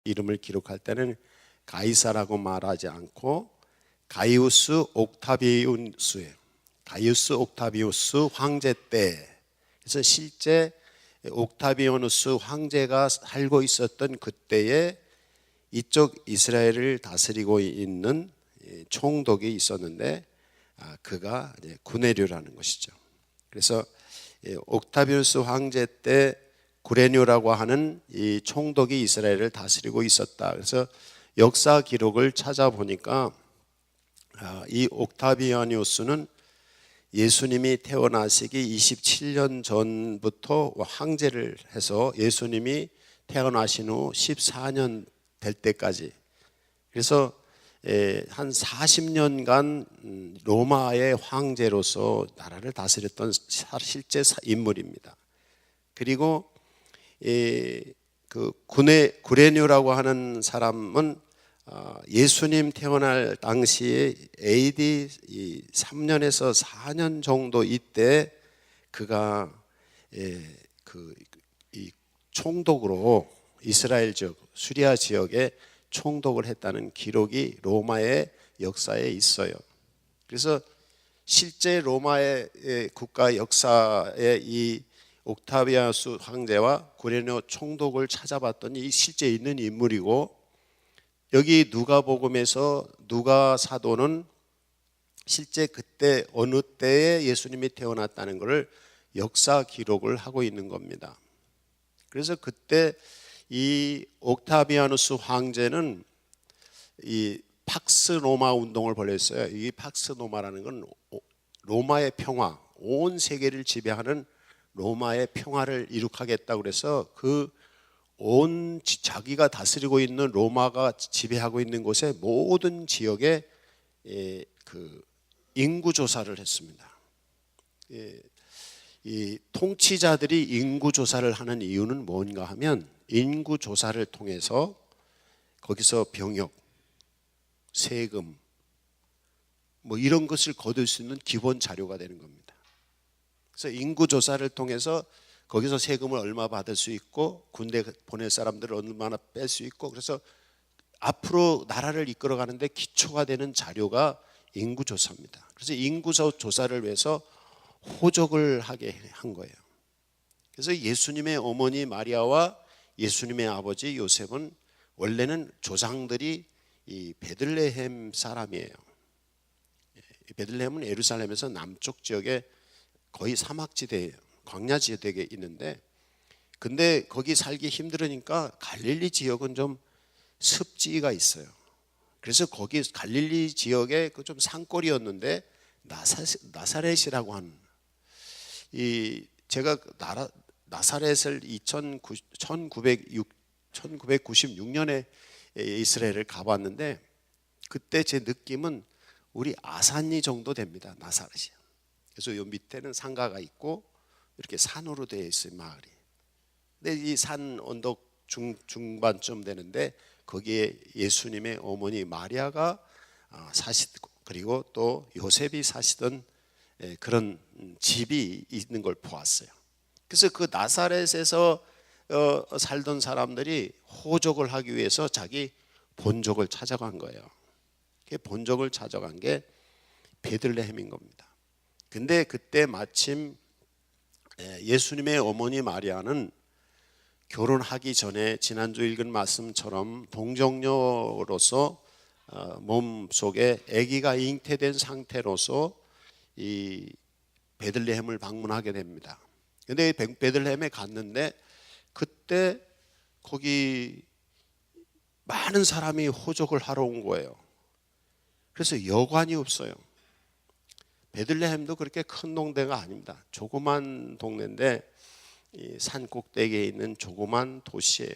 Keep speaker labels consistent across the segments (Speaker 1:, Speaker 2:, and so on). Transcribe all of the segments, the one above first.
Speaker 1: 이름을 기록할 때는 가이사라고 말하지 않고 가이우스 옥타비우스예요. 가이우스 옥타비우스 황제 때. 그래서 실제 옥타비아누스 황제가 살고 있었던 그때에 이쪽 이스라엘을 다스리고 있는 총독이 있었는데 그가 구네료라는 것이죠. 그래서 옥타비우스 황제 때 구레뇨라고 하는 이 총독이 이스라엘을 다스리고 있었다. 그래서 역사 기록을 찾아보니까 이 옥타비아누스는 예수님이 태어나시기 27년 전부터 황제를 해서 예수님이 태어나신 후 14년 될 때까지, 그래서 한 40년간 로마의 황제로서 나라를 다스렸던 실제 인물입니다. 그리고 그 구레뇨라고 하는 사람은 예수님 태어날 당시에 AD 3년에서 4년 정도 이때 그가 이 총독으로 이스라엘 지역, 수리아 지역에 총독을 했다는 기록이 로마의 역사에 있어요. 그래서 실제 로마의 국가 역사에 이 옥타비아누스 황제와 구레뇨 총독을 찾아봤더니 실제 있는 인물이고, 여기 누가복음에서 누가 사도는 실제 그때 어느 때에 예수님이 태어났다는 것을 역사 기록을 하고 있는 겁니다. 그래서 그때 이 옥타비아누스 황제는 이 팍스 로마 운동을 벌였어요. 이 팍스 로마라는 건 로마의 평화, 온 세계를 지배하는 로마의 평화를 이룩하겠다고 그래서 온 자기가 다스리고 있는 로마가 지배하고 있는 곳의 모든 지역에 인구 조사를 했습니다. 이 통치자들이 인구 조사를 하는 이유는 뭔가 하면 인구 조사를 통해서 거기서 병역, 세금 뭐 이런 것을 거둘 수 있는 기본 자료가 되는 겁니다. 그래서 인구 조사를 통해서 거기서 세금을 얼마 받을 수 있고 군대 보낼 사람들을 얼마나 뺄 수 있고, 그래서 앞으로 나라를 이끌어가는데 기초가 되는 자료가 인구조사입니다. 그래서 인구조사를 위해서 호적을 하게 한 거예요. 그래서 예수님의 어머니 마리아와 예수님의 아버지 요셉은 원래는 조상들이 이 베들레헴 사람이에요. 베들레헴은 예루살렘에서 남쪽 지역에 거의 사막지대예요. 광야지대에 있는데, 근데 거기 살기 힘들으니까 갈릴리 지역은 좀 습지가 있어요. 그래서 거기 갈릴리 지역에 좀 산골이었는데 나사렛이라고 하는, 제가 나사렛을 1996년에 이스라엘을 가봤는데 그때 제 느낌은 우리 아산리 정도 됩니다. 나사렛이. 그래서 요 밑에는 상가가 있고 이렇게 산으로 되어 있어요, 마을이. 근데 이 산 언덕 중반쯤 되는데 거기에 예수님의 어머니 마리아가 사시고, 그리고 또 요셉이 사시던 그런 집이 있는 걸 보았어요. 그래서 그 나사렛에서 살던 사람들이 호적을 하기 위해서 자기 본족을 찾아간 거예요. 그 본족을 찾아간 게 베들레헴인 겁니다. 근데 그때 마침 예수님의 어머니 마리아는 결혼하기 전에 지난주 읽은 말씀처럼 동정녀로서 몸속에 아기가 잉태된 상태로서 이 베들레헴을 방문하게 됩니다. 근데 베들레헴에 갔는데 그때 거기 많은 사람이 호적을 하러 온 거예요. 그래서 여관이 없어요. 베들레헴도 그렇게 큰 동네가 아닙니다. 조그만 동네인데 산 꼭대기에 있는 조그만 도시예요.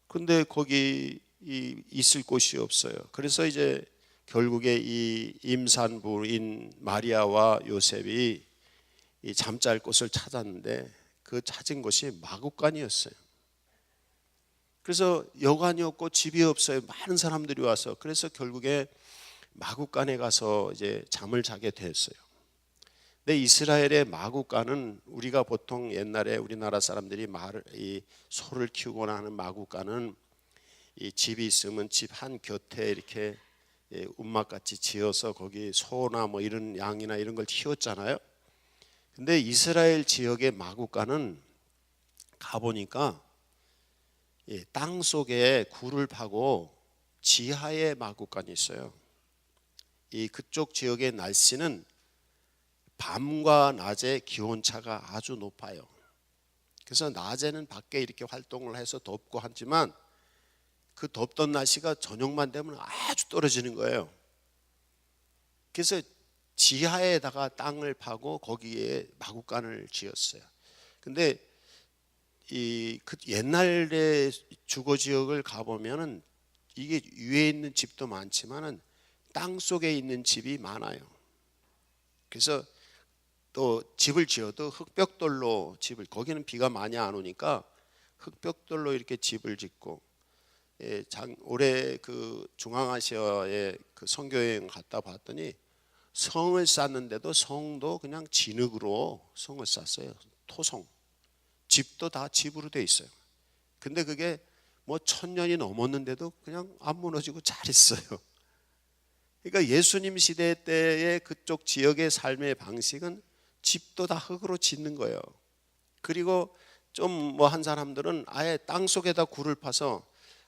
Speaker 1: 근데 거기 있을 곳이 없어요. 그래서 이제 결국에 이 임산부인 마리아와 요셉이 이 잠잘 곳을 찾았는데 그 찾은 곳이 마구간이었어요. 그래서 여관이 없고 집이 없어요. 많은 사람들이 와서. 그래서 결국에 마구간에 가서 이제 잠을 자게 됐어요. 근데 이스라엘의 마구간은 우리가 보통 옛날에 우리나라 사람들이 이 소를 키우거나 하는 마구간은 이 집이 있으면 집 한 곁에 이렇게 움막같이 지어서 거기 소나 뭐 이런 양이나 이런 걸 키웠잖아요. 근데 이스라엘 지역의 마구간은 가보니까 땅 속에 굴을 파고 지하에 마구간이 있어요. 이 그쪽 지역의 날씨는 밤과 낮의 기온차가 아주 높아요. 그래서 낮에는 밖에 이렇게 활동을 해서 덥고 하지만 그 덥던 날씨가 저녁만 되면 아주 떨어지는 거예요. 그래서 지하에다가 땅을 파고 거기에 마구간을 지었어요. 근데 그 옛날의 주거 지역을 가보면은 이게 위에 있는 집도 많지만은 땅 속에 있는 집이 많아요. 그래서 또 집을 지어도 흙벽돌로 집을, 거기는 비가 많이 안 오니까 흙벽돌로 이렇게 집을 짓고, 올해 그 중앙아시아에 그 선교여행 갔다 봤더니 성을 쌓는데도 성도 그냥 진흙으로 성을 쌓았어요. 토성. 집도 다 집으로 돼 있어요. 근데 그게 뭐 1000년이 넘었는데도 그냥 안 무너지고 잘 있어요. 그러니까 예수님 시대 때의 그쪽 지역의 삶의 방식은 집도 다 흙으로 짓는 거예요. 그리고 좀 뭐 한 사람들은 아예 땅 속에다 굴을 파서,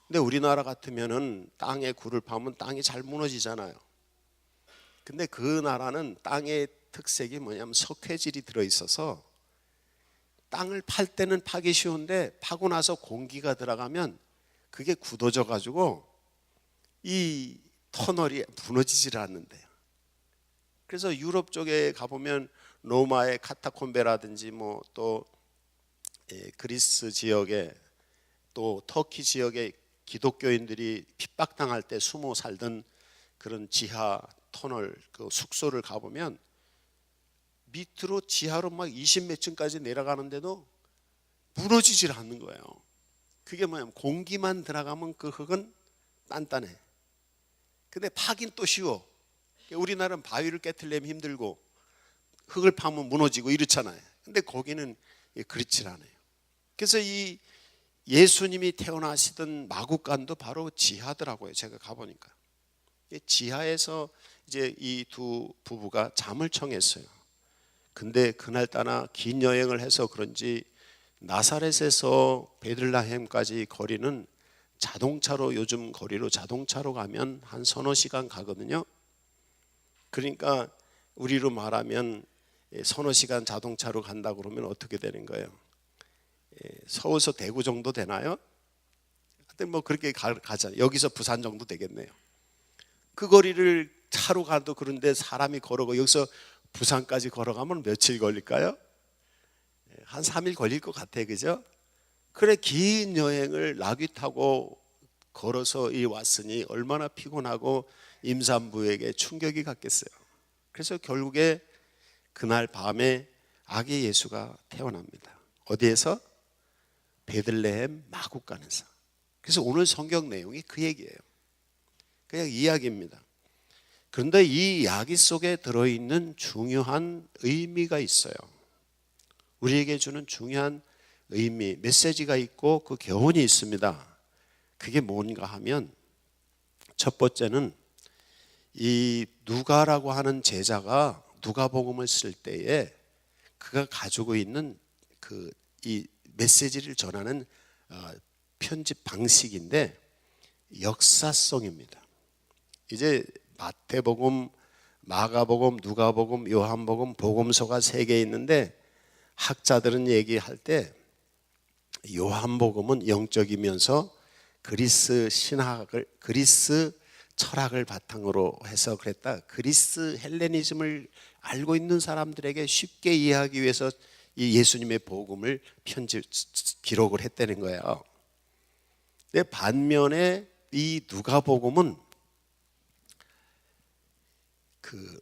Speaker 1: 근데 우리나라 같으면은 땅에 굴을 파면 땅이 잘 무너지잖아요. 근데 그 나라는 땅의 특색이 뭐냐면 석회질이 들어있어서 땅을 팔 때는 파기 쉬운데 파고 나서 공기가 들어가면 그게 굳어져 가지고 이 터널이 무너지질 않는데요. 그래서 유럽 쪽에 가보면 로마의 카타콤베라든지 뭐 또 그리스 지역에 또 터키 지역에 기독교인들이 핍박당할 때 숨어 살던 그런 지하 터널 그 숙소를 가보면 밑으로 지하로 막 20몇 층까지 내려가는데도 무너지질 않는 거예요. 그게 뭐냐면 공기만 들어가면 그 흙은 단단해. 근데 파긴 또 쉬워. 우리나라는 바위를 깨트리려면 힘들고 흙을 파면 무너지고 이렇잖아요. 근데 거기는 그렇지 않아요. 그래서 이 예수님이 태어나시던 마구간도 바로 지하더라고요. 제가 가보니까 지하에서 이제 이 두 부부가 잠을 청했어요. 근데 그날따라 긴 여행을 해서 그런지 나사렛에서 베들레헴까지 거리는 자동차로, 요즘 거리로 자동차로 가면 한 서너 시간 가거든요. 그러니까 우리로 말하면 서너 시간 자동차로 간다 그러면 어떻게 되는 거예요? 서울서 대구 정도 되나요? 하여튼 뭐 그렇게 가잖아요. 여기서 부산 정도 되겠네요. 그 거리를 차로 가도 그런데 사람이 걸어가 여기서 부산까지 걸어가면 며칠 걸릴까요? 한 3일 걸릴 것 같아요. 그죠? 그래 긴 여행을 나귀 타고 걸어서 이 왔으니 얼마나 피곤하고 임산부에게 충격이 갔겠어요. 그래서 결국에 그날 밤에 아기 예수가 태어납니다. 어디에서? 베들레헴 마구간에서. 그래서 오늘 성경 내용이 그 얘기예요. 그냥 이야기입니다. 그런데 이 이야기 속에 들어있는 중요한 의미가 있어요. 우리에게 주는 중요한 의미, 메시지가 있고 그 교훈이 있습니다. 그게 뭔가 하면 첫 번째는 이 누가라고 하는 제자가 누가복음을 쓸 때에 그가 가지고 있는 그 이 메시지를 전하는 편집 방식인데 역사성입니다. 이제 마태복음, 마가복음, 누가복음, 요한복음, 복음서가 3개 있는데 학자들은 얘기할 때 요한복음은 영적이면서 그리스 신학을, 그리스 철학을 바탕으로 해서 그랬다. 그리스 헬레니즘을 알고 있는 사람들에게 쉽게 이해하기 위해서 이 예수님의 복음을 기록을 했다는 거예요. 근데 반면에 이 누가복음은 그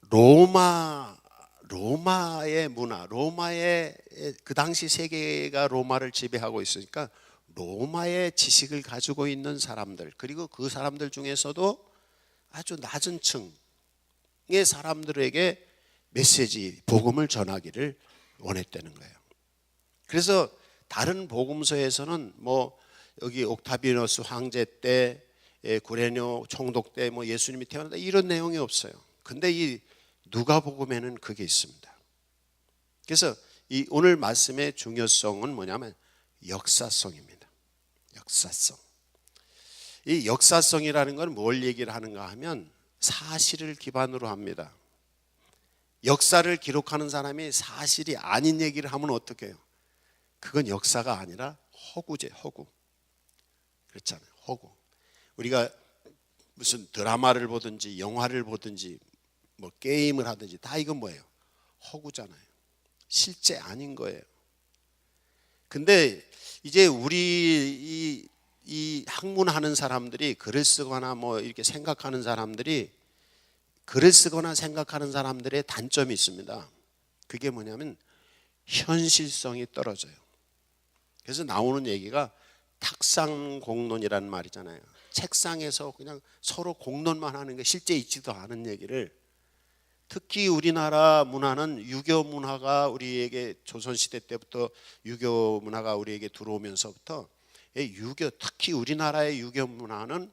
Speaker 1: 로마의 문화, 로마의 그 당시 세계가 로마를 지배하고 있으니까 로마의 지식을 가지고 있는 사람들, 그리고 그 사람들 중에서도 아주 낮은 층의 사람들에게 메시지, 복음을 전하기를 원했다는 거예요. 그래서 다른 복음서에서는 뭐 여기 옥타비아누스 황제 때, 구레뇨 총독 때 뭐 예수님이 태어났다 이런 내용이 없어요. 근데 이 누가복음에는 그게 있습니다. 그래서 이 오늘 말씀의 중요성은 뭐냐면 역사성입니다. 역사성. 이 역사성이라는 건 뭘 얘기를 하는가 하면 사실을 기반으로 합니다. 역사를 기록하는 사람이 사실이 아닌 얘기를 하면 어떻게 해요? 그건 역사가 아니라 허구제, 허구. 그렇잖아요. 허구. 우리가 무슨 드라마를 보든지 영화를 보든지 뭐 게임을 하든지 다 이건 뭐예요? 허구잖아요. 실제 아닌 거예요. 근데 이제 우리 이 학문하는 사람들이 글을 쓰거나 뭐 이렇게 생각하는 사람들이 글을 쓰거나 생각하는 사람들의 단점이 있습니다. 그게 뭐냐면 현실성이 떨어져요. 그래서 나오는 얘기가 탁상공론이라는 말이잖아요. 책상에서 그냥 서로 공론만 하는 게 실제 있지도 않은 얘기를, 특히 우리나라 문화는 유교 문화가 우리에게 조선시대 때부터 유교 문화가 우리에게 들어오면서부터 유교, 특히 우리나라의 유교 문화는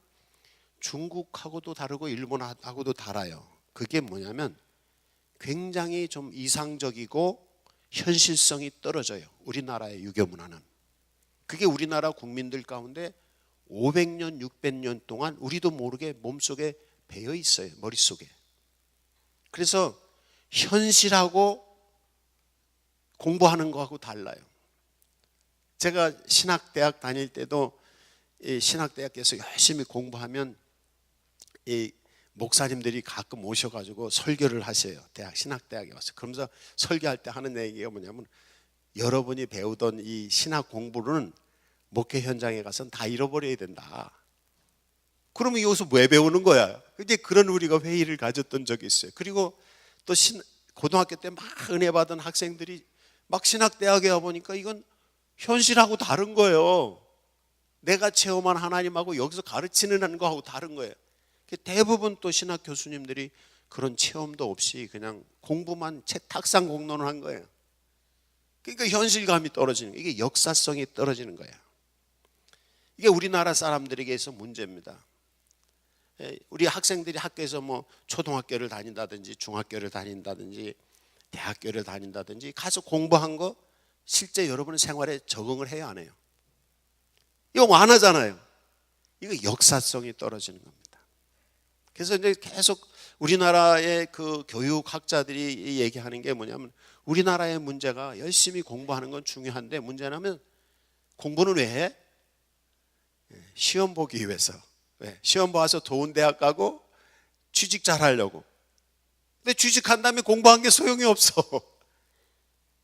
Speaker 1: 중국하고도 다르고 일본하고도 달라요. 그게 뭐냐면 굉장히 좀 이상적이고 현실성이 떨어져요. 우리나라의 유교 문화는. 그게 우리나라 국민들 가운데 500년, 600년 동안 우리도 모르게 몸속에 배어 있어요. 머릿속에. 그래서 현실하고 공부하는 거하고 달라요. 제가 신학대학 다닐 때도 신학대학에서 열심히 공부하면 이 목사님들이 가끔 오셔가지고 설교를 하셔요. 신학대학에 와서. 그러면서 설교할 때 하는 얘기가 뭐냐면 여러분이 배우던 이 신학 공부는 목회 현장에 가서는 다 잃어버려야 된다. 그러면 여기서 왜 배우는 거야? 이제 그런 우리가 회의를 가졌던 적이 있어요. 그리고 또 고등학교 때 막 은혜 받은 학생들이 막 신학대학에 와보니까 이건 현실하고 다른 거예요. 내가 체험한 하나님하고 여기서 가르치는 거하고 다른 거예요. 대부분 또 신학 교수님들이 그런 체험도 없이 그냥 공부만 탁상 공론을 한 거예요. 그러니까 현실감이 떨어지는 거예요. 이게 역사성이 떨어지는 거예요. 이게 우리나라 사람들에게서 문제입니다. 우리 학생들이 학교에서 뭐 초등학교를 다닌다든지 중학교를 다닌다든지 대학교를 다닌다든지 가서 공부한 거 실제 여러분의 생활에 적응을 해야 안 해요? 이거 안 하잖아요. 이거 역사성이 떨어지는 겁니다. 그래서 이제 계속 우리나라의 그 교육학자들이 얘기하는 게 뭐냐면 우리나라의 문제가 열심히 공부하는 건 중요한데 문제는 공부는 왜 해? 시험 보기 위해서. 시험 봐서 좋은 대학 가고 취직 잘 하려고. 근데 취직한 다음에 공부한 게 소용이 없어.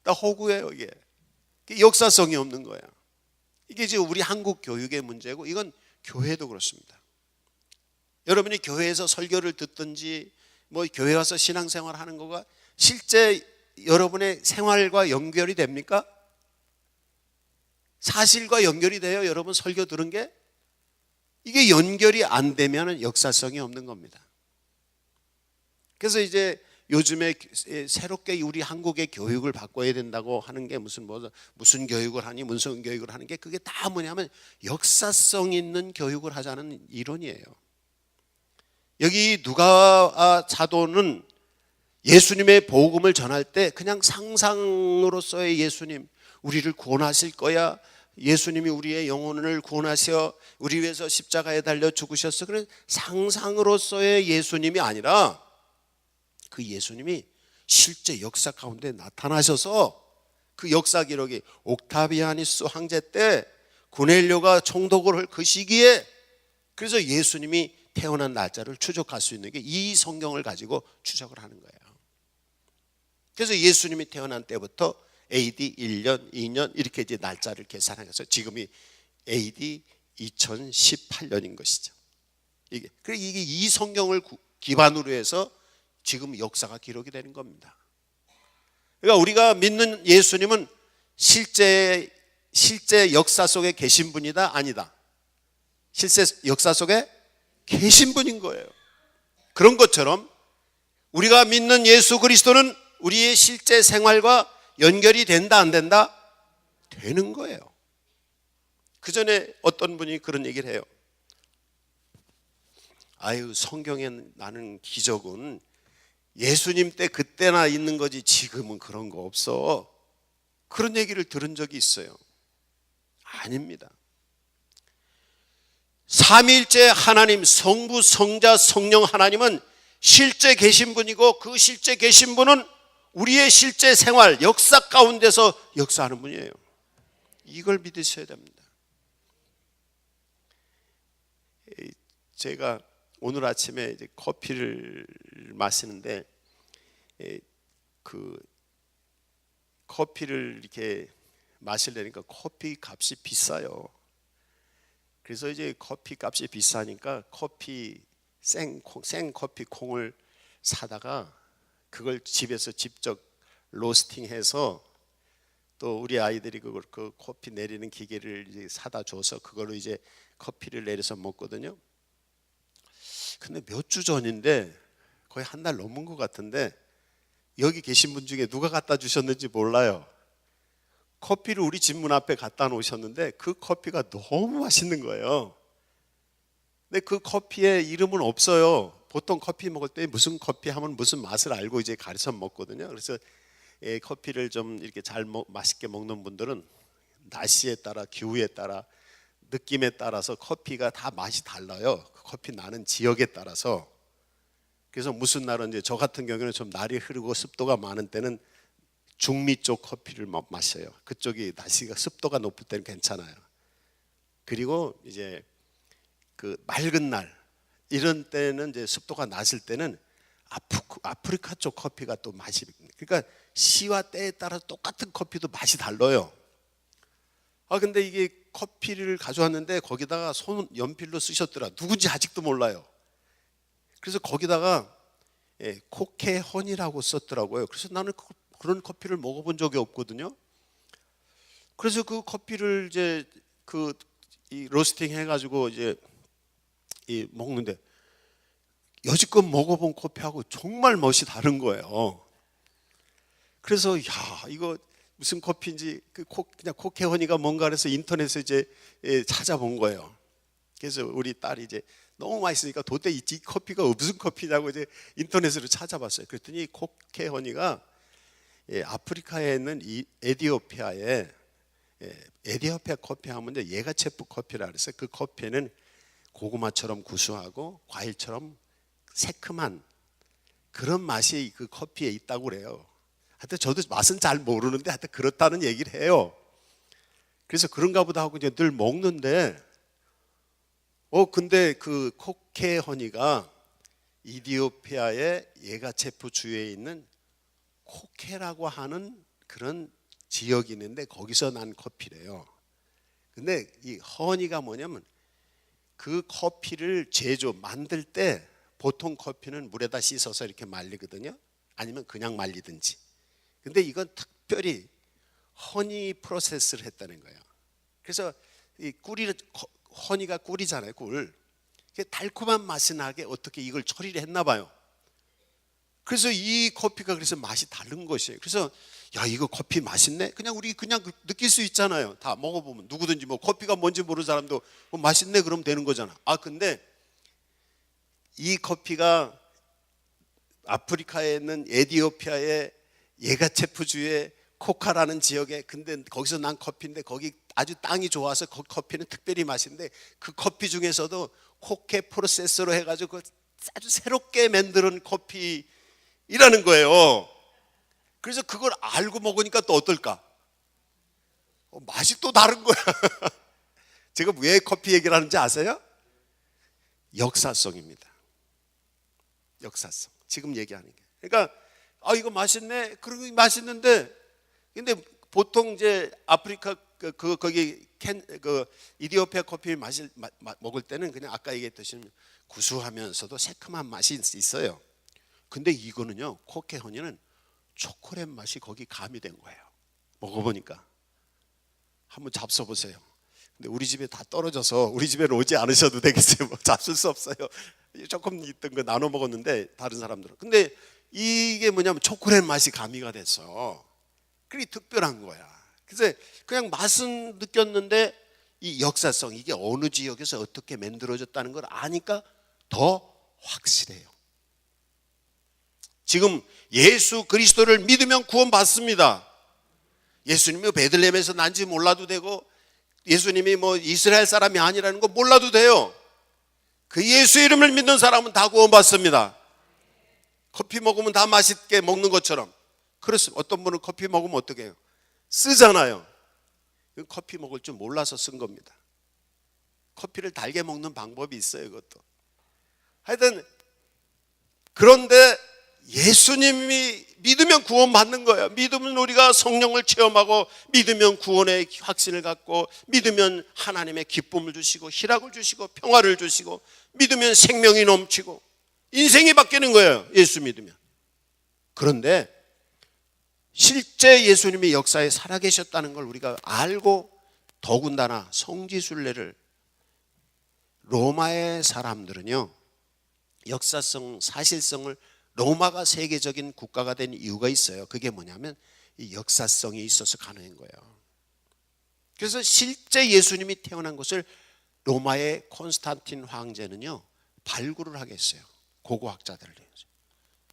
Speaker 1: 다 허구예요 이게. 역사성이 없는 거야. 이게 지금 우리 한국 교육의 문제고 이건 교회도 그렇습니다. 여러분이 교회에서 설교를 듣든지 뭐 교회 와서 신앙생활 하는 거가 실제 여러분의 생활과 연결이 됩니까? 사실과 연결이 돼요? 여러분 설교 들은 게? 이게 연결이 안 되면 역사성이 없는 겁니다. 그래서 이제 요즘에 새롭게 우리 한국의 교육을 바꿔야 된다고 하는 게 무슨 교육을 하니 무슨 교육을 하는 게 그게 다 뭐냐면 역사성 있는 교육을 하자는 이론이에요. 여기 누가 사도는 예수님의 복음을 전할 때 그냥 상상으로서의 예수님, 우리를 구원하실 거야. 예수님이 우리의 영혼을 구원하셔 우리 위해서 십자가에 달려 죽으셨어. 그런 상상으로서의 예수님이 아니라 그 예수님이 실제 역사 가운데 나타나셔서 그 역사 기록이 옥타비아누스 황제 때 구넬료가 총독을 할 그 시기에 그래서 예수님이 태어난 날짜를 추적할 수 있는 게 이 성경을 가지고 추적을 하는 거예요. 그래서 예수님이 태어난 때부터 AD 1년, 2년 이렇게 이제 날짜를 계산해서 지금이 AD 2018년인 것이죠. 이게 이 성경을 기반으로 해서 지금 역사가 기록이 되는 겁니다. 그러니까 우리가 믿는 예수님은 실제 역사 속에 계신 분이다? 아니다? 실제 역사 속에 계신 분인 거예요. 그런 것처럼 우리가 믿는 예수 그리스도는 우리의 실제 생활과 연결이 된다 안 된다? 되는 거예요. 그 전에 어떤 분이 그런 얘기를 해요. 아유, 성경에 나는 기적은 예수님 때 그때나 있는 거지 지금은 그런 거 없어. 그런 얘기를 들은 적이 있어요. 아닙니다. 삼위일체 하나님, 성부, 성자, 성령 하나님은 실제 계신 분이고, 그 실제 계신 분은 우리의 실제 생활, 역사 가운데서 역사하는 분이에요. 이걸 믿으셔야 됩니다. 제가 오늘 아침에 이제 커피를 마시는데, 그 커피를 이렇게 마시려니까 커피 값이 비싸요. 그래서 이제 커피 값이 비싸니까 생 커피 콩을 사다가 그걸 집에서 직접 로스팅해서, 또 우리 아이들이 그 커피 내리는 기계를 이제 사다 줘서 그걸로 이제 커피를 내려서 먹거든요. 근데 몇 주 전인데, 거의 한 달 넘은 것 같은데, 여기 계신 분 중에 누가 갖다 주셨는지 몰라요. 커피를 우리 집 문 앞에 갖다 놓으셨는데 그 커피가 너무 맛있는 거예요. 근데 그 커피의 이름은 없어요. 보통 커피 먹을 때 무슨 커피 하면 무슨 맛을 알고 이제 가르쳐 먹거든요. 그래서 커피를 좀 이렇게 맛있게 먹는 분들은 날씨에 따라, 기후에 따라, 느낌에 따라서 커피가 다 맛이 달라요. 커피 나는 지역에 따라서. 그래서 무슨 날은 이제 저 같은 경우는 좀 날이 흐르고 습도가 많은 때는 중미 쪽 커피를 마셔요. 그쪽이 날씨가 습도가 높을 때는 괜찮아요. 그리고 이제 그 맑은 날 이런 때는 이제 습도가 낮을 때는 아프리카 쪽 커피가 또 맛이, 그러니까 시와 때에 따라 똑같은 커피도 맛이 달라요. 근데 이게 커피를 가져왔는데 거기다가 손 연필로 쓰셨더라. 누군지 아직도 몰라요. 그래서 거기다가 코케헌이라고 썼더라고요. 그래서 나는 그런 커피를 먹어본 적이 없거든요. 그래서 그 커피를 이제 이 로스팅 해가지고 이제 먹는데, 여지껏 먹어본 커피하고 정말 멋이 다른 거예요. 그래서 이거 무슨 커피인지 그냥 코케헌이가 뭔가 그래서 인터넷에 이제 찾아본 거예요. 그래서 우리 딸이 이제 너무 맛있으니까 도대체 이 커피가 무슨 커피냐고 이제 인터넷으로 찾아봤어요. 그랬더니 코케헌이가 아프리카에 있는 에티오피아에 에티오피아 커피 하면 이제 예가체프 커피라 그래서 그 커피는 고구마처럼 구수하고 과일처럼 새콤한 그런 맛이 그 커피에 있다고 그래요. 하여튼 저도 맛은 잘 모르는데 하여튼 그렇다는 얘기를 해요. 그래서 그런가 보다 하고 이제 늘 먹는데, 근데 그 코케헌이가 이디오피아의 예가체프 주에 있는 코케라고 하는 그런 지역이 있는데 거기서 난 커피래요. 근데 이 허니가 뭐냐면 그 커피를 만들 때 보통 커피는 물에다 씻어서 이렇게 말리거든요. 아니면 그냥 말리든지. 근데 이건 특별히 허니 프로세스를 했다는 거예요. 그래서 이 허니가 꿀이잖아요, 꿀. 달콤한 맛이 나게 어떻게 이걸 처리를 했나 봐요. 그래서 이 커피가 그래서 맛이 다른 것이에요. 그래서 이거 커피 맛있네? 그냥 우리 그냥 느낄 수 있잖아요. 다 먹어보면 누구든지 뭐 커피가 뭔지 모르는 사람도 맛있네 그러면 되는 거잖아. 근데 이 커피가 아프리카에 있는 에티오피아의 예가체프주의 코카라는 지역에, 근데 거기서 난 커피인데 거기 아주 땅이 좋아서 그 커피는 특별히 맛있는데 그 커피 중에서도 코케 프로세스로 해가지고 아주 새롭게 만드는 커피라는 거예요. 그래서 그걸 알고 먹으니까 또 어떨까? 맛이 또 다른 거야. 제가 왜 커피 얘기를 하는지 아세요? 역사성입니다. 역사성. 지금 얘기하는 게. 그러니까 이거 맛있네. 그리고 맛있는데, 근데 보통 이제 아프리카 거기 이디오피아 커피 먹을 때는 그냥 아까 얘기했듯이 구수하면서도 새콤한 맛이 있어요. 근데 이거는요, 코케헌이는 초콜릿 맛이 거기 가미된 거예요. 먹어보니까 한번 잡숴보세요. 근데 우리 집에 다 떨어져서 우리 집에는 오지 않으셔도 되겠어요. 잡술 수 없어요. 조금 있던 거 나눠 먹었는데 다른 사람들은. 근데 이게 뭐냐면 초콜릿 맛이 가미가 됐어. 그게 특별한 거야. 그래서 그냥 맛은 느꼈는데 이 역사성, 이게 어느 지역에서 어떻게 만들어졌다는 걸 아니까 더 확실해요. 지금 예수 그리스도를 믿으면 구원받습니다. 예수님이 베들레헴에서 난지 몰라도 되고, 예수님이 뭐 이스라엘 사람이 아니라는 거 몰라도 돼요. 그 예수 이름을 믿는 사람은 다 구원받습니다. 커피 먹으면 다 맛있게 먹는 것처럼. 그렇습니다. 어떤 분은 커피 먹으면 어떻게 해요? 쓰잖아요. 커피 먹을 줄 몰라서 쓴 겁니다. 커피를 달게 먹는 방법이 있어요, 그것도. 하여튼 그런데 예수님이 믿으면 구원받는 거예요. 믿으면 우리가 성령을 체험하고, 믿으면 구원의 확신을 갖고, 믿으면 하나님의 기쁨을 주시고 희락을 주시고 평화를 주시고, 믿으면 생명이 넘치고 인생이 바뀌는 거예요, 예수 믿으면. 그런데 실제 예수님이 역사에 살아계셨다는 걸 우리가 알고, 더군다나 성지순례를, 로마의 사람들은요, 역사성, 사실성을, 로마가 세계적인 국가가 된 이유가 있어요. 그게 뭐냐면 이 역사성이 있어서 가능한 거예요. 그래서 실제 예수님이 태어난 것을 로마의 콘스탄틴 황제는요 발굴을 하겠어요. 고고학자들을.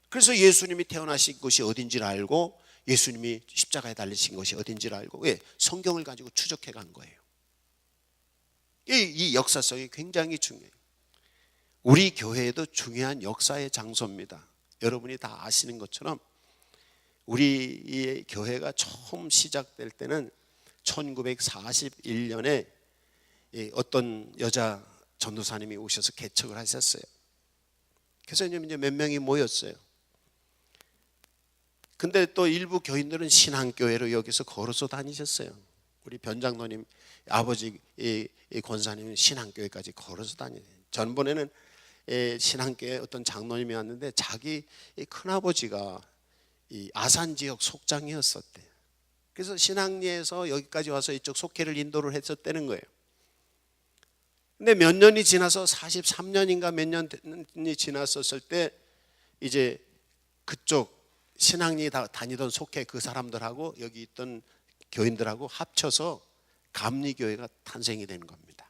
Speaker 1: 그래서 예수님이 태어나신 곳이 어딘지를 알고, 예수님이 십자가에 달리신 것이 어딘지를 알고, 왜? 성경을 가지고 추적해 간 거예요. 이 역사성이 굉장히 중요해요. 우리 교회에도 중요한 역사의 장소입니다. 여러분이 다 아시는 것처럼 우리 교회가 처음 시작될 때는 1941년에 어떤 여자 전도사님이 오셔서 개척을 하셨어요. 그래서 이제 몇 명이 모였어요. 근데 또 일부 교인들은 신앙교회로 여기서 걸어서 다니셨어요. 우리 변장로님 아버지 권사님은 신앙교회까지 걸어서 다니세요. 전번에는 신앙교회 어떤 장로님이 왔는데 자기 큰아버지가 이 아산 지역 속장이었었대. 그래서 신앙리에서 여기까지 와서 이쪽 속회를 인도를 했었다는 거예요. 근데 몇 년이 지나서 43년인가 몇 년이 지났었을 때 이제 그쪽 신앙리 다니던 속회 그 사람들하고 여기 있던 교인들하고 합쳐서 감리교회가 탄생이 된 겁니다.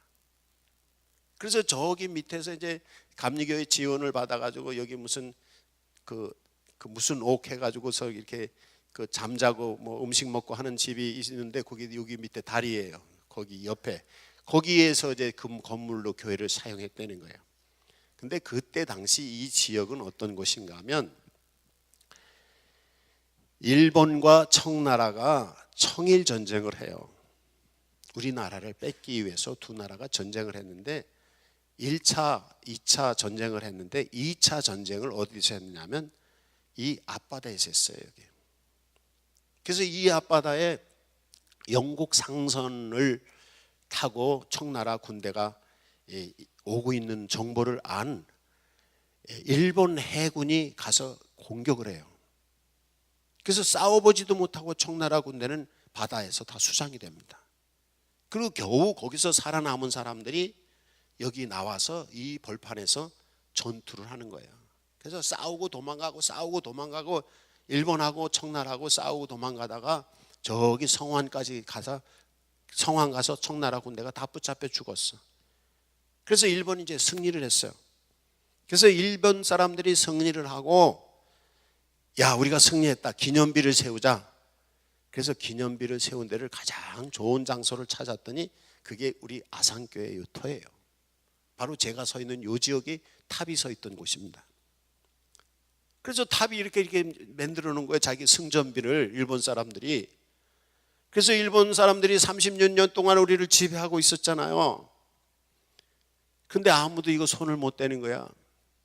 Speaker 1: 그래서 저기 밑에서 이제 감리교회 지원을 받아가지고 여기 무슨 무슨 옥 해가지고서 이렇게 그 잠자고 뭐 음식 먹고 하는 집이 있는데, 거기 여기 밑에 다리예요. 거기 옆에 거기에서 이제 그 건물로 교회를 사용했다는 거예요. 근데 그때 당시 이 지역은 어떤 곳인가 하면 일본과 청나라가 청일 전쟁을 해요. 우리나라를 뺏기 위해서 두 나라가 전쟁을 했는데 1차, 2차 전쟁을 했는데 2차 전쟁을 어디서 했냐면 이 앞바다에서 했어요. 여기. 그래서 이 앞바다에 영국 상선을 타고 청나라 군대가 오고 있는 정보를 안 일본 해군이 가서 공격을 해요. 그래서 싸워보지도 못하고 청나라 군대는 바다에서 다 수상이 됩니다. 그리고 겨우 거기서 살아남은 사람들이 여기 나와서 이 벌판에서 전투를 하는 거예요. 그래서 싸우고 도망가고 일본하고 청나라하고 싸우고 도망가다가 저기 성안까지 가서 성안 가서 청나라 군대가 다 붙잡혀 죽었어. 그래서 일본이 이제 승리를 했어요. 그래서 일본 사람들이 승리를 하고, 야, 우리가 승리했다, 기념비를 세우자. 그래서 기념비를 세운 데를 가장 좋은 장소를 찾았더니 그게 우리 아산교회 유토예요. 바로 제가 서 있는 이 지역이 탑이 서 있던 곳입니다. 그래서 탑이 이렇게 만들어 놓은 거예요. 자기 승전비를, 일본 사람들이. 그래서 일본 사람들이 30년 동안 우리를 지배하고 있었잖아요. 근데 아무도 이거 손을 못 대는 거야.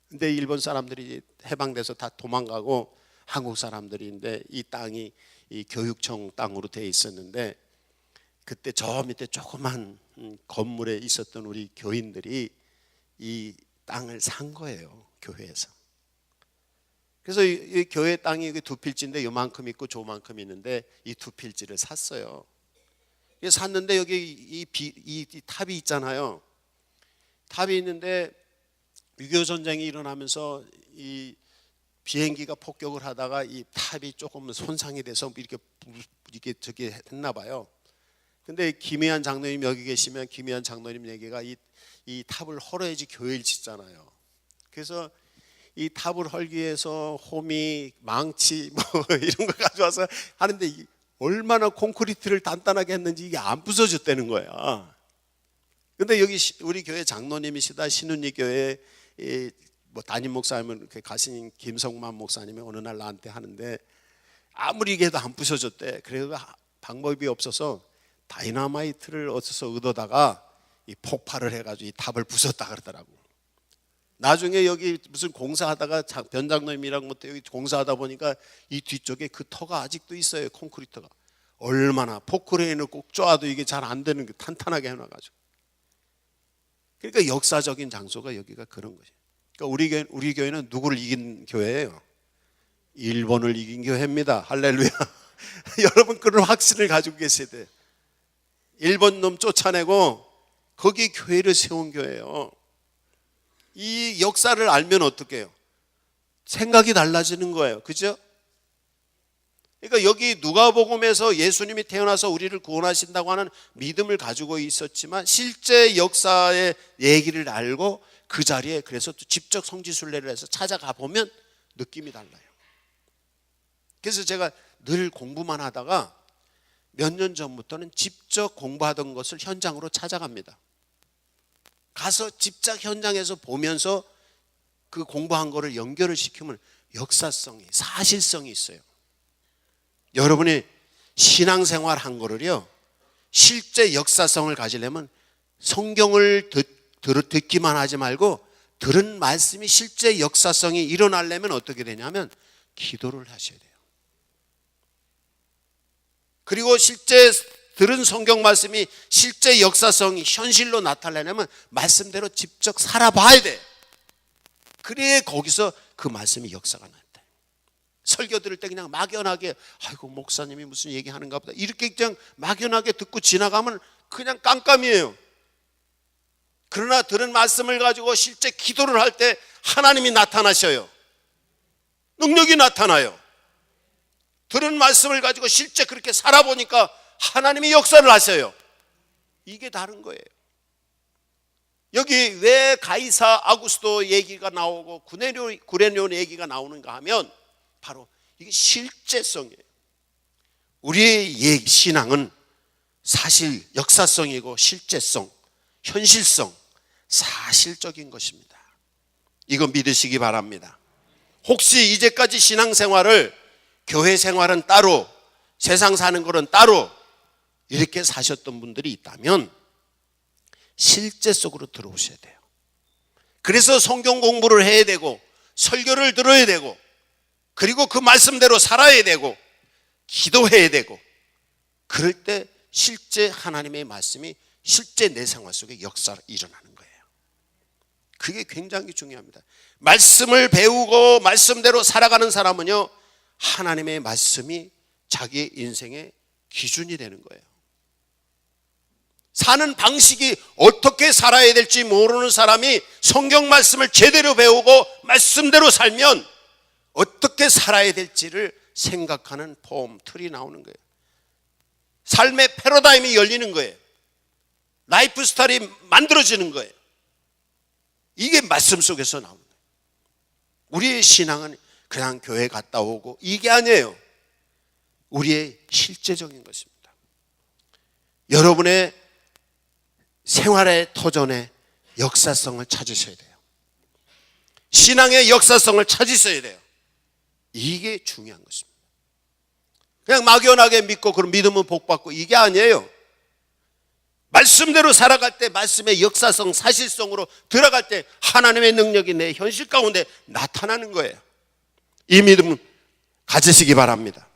Speaker 1: 근데 일본 사람들이 해방돼서 다 도망가고 한국 사람들인데, 이 땅이 이 교육청 땅으로 돼 있었는데, 그때 저 밑에 조그만 건물에 있었던 우리 교인들이 이 땅을 산 거예요, 교회에서. 그래서 이 교회 땅이 두 필지인데 요만큼 있고 저만큼 있는데 이 두 필지를 샀어요. 샀는데 여기 이 탑이 있잖아요. 탑이 있는데 6.25 전쟁이 일어나면서 이 비행기가 폭격을 하다가 이 탑이 조금 손상이 돼서 이렇게 저기 했나 봐요. 근데 김혜한 장로님 여기 계시면 김혜한 장로님 얘기가 이 탑을 헐어야지 교회를 짓잖아요. 그래서 이 탑을 헐기 위해서 호미, 망치 뭐 이런 거 가져와서 하는데 얼마나 콘크리트를 단단하게 했는지 이게 안 부서졌다는 거야. 근데 여기 우리 교회 장로님이시다 신운리 교회 뭐 담임 목사님은 가신 김성만 목사님이 어느 날 나한테 하는데 아무리 얘기해도 안 부서졌대. 그래서 방법이 없어서 다이너마이트를 어디서 얻어다가 이 폭발을 해가지고 이 탑을 부쉈다 그러더라고. 나중에 여기 무슨 공사하다가 변장로님이랑 뭐 여기 공사하다 보니까 이 뒤쪽에 그 터가 아직도 있어요. 콘크리트가 얼마나 포크레인을 꼭 쪼아도 이게 잘 안 되는 게 탄탄하게 해놔가지고. 그러니까 역사적인 장소가 여기가 그런 거죠. 그러니까 우리 교회는 누구를 이긴 교회예요? 일본을 이긴 교회입니다. 할렐루야. 여러분 그런 확신을 가지고 계셔야 돼요. 일본 놈 쫓아내고 거기 교회를 세운 교회예요. 이 역사를 알면 어떻게 해요? 생각이 달라지는 거예요. 그죠? 그러니까 여기 누가복음에서 예수님이 태어나서 우리를 구원하신다고 하는 믿음을 가지고 있었지만 실제 역사의 얘기를 알고 그 자리에 그래서 또 직접 성지순례를 해서 찾아가 보면 느낌이 달라요. 그래서 제가 늘 공부만 하다가 몇 년 전부터는 직접 공부하던 것을 현장으로 찾아갑니다. 가서 직접 현장에서 보면서 그 공부한 거를 연결을 시키면 역사성이, 사실성이 있어요. 여러분이 신앙생활 한 거를요, 실제 역사성을 가지려면 성경을 듣기만 하지 말고 들은 말씀이 실제 역사성이 일어나려면 어떻게 되냐면 기도를 하셔야 돼요. 그리고 실제 들은 성경 말씀이 실제 역사성이 현실로 나타나려면 말씀대로 직접 살아봐야 돼. 그래야 거기서 그 말씀이 역사가 나타나요. 설교 들을 때 그냥 막연하게 아이고 목사님이 무슨 얘기하는가 보다 이렇게 그냥 막연하게 듣고 지나가면 그냥 깜깜이에요. 그러나 들은 말씀을 가지고 실제 기도를 할 때 하나님이 나타나셔요. 능력이 나타나요. 들은 말씀을 가지고 실제 그렇게 살아보니까 하나님이 역사를 하셔요. 이게 다른 거예요. 여기 왜 가이사 아구스도 얘기가 나오고 구레뇨 얘기가 나오는가 하면 바로 이게 실제성이에요. 우리의 신앙은 사실 역사성이고 실제성, 현실성, 사실적인 것입니다. 이거 믿으시기 바랍니다. 혹시 이제까지 신앙생활을 교회 생활은 따로 세상 사는 것은 따로 이렇게 사셨던 분들이 있다면 실제 속으로 들어오셔야 돼요. 그래서 성경 공부를 해야 되고 설교를 들어야 되고 그리고 그 말씀대로 살아야 되고 기도해야 되고 그럴 때 실제 하나님의 말씀이 실제 내 생활 속에 역사가 일어나는 거예요. 그게 굉장히 중요합니다. 말씀을 배우고 말씀대로 살아가는 사람은요 하나님의 말씀이 자기의 인생의 기준이 되는 거예요. 사는 방식이 어떻게 살아야 될지 모르는 사람이 성경 말씀을 제대로 배우고 말씀대로 살면 어떻게 살아야 될지를 생각하는 틀이 나오는 거예요. 삶의 패러다임이 열리는 거예요. 라이프 스타일이 만들어지는 거예요. 이게 말씀 속에서 나오는 거예요. 우리의 신앙은 그냥 교회 갔다 오고 이게 아니에요. 우리의 실제적인 것입니다. 여러분의 생활의 터전에 역사성을 찾으셔야 돼요. 신앙의 역사성을 찾으셔야 돼요. 이게 중요한 것입니다. 그냥 막연하게 믿고 그럼 믿으면 복받고 이게 아니에요. 말씀대로 살아갈 때 말씀의 역사성, 사실성으로 들어갈 때 하나님의 능력이 내 현실 가운데 나타나는 거예요. 이 믿음 가지시기 바랍니다.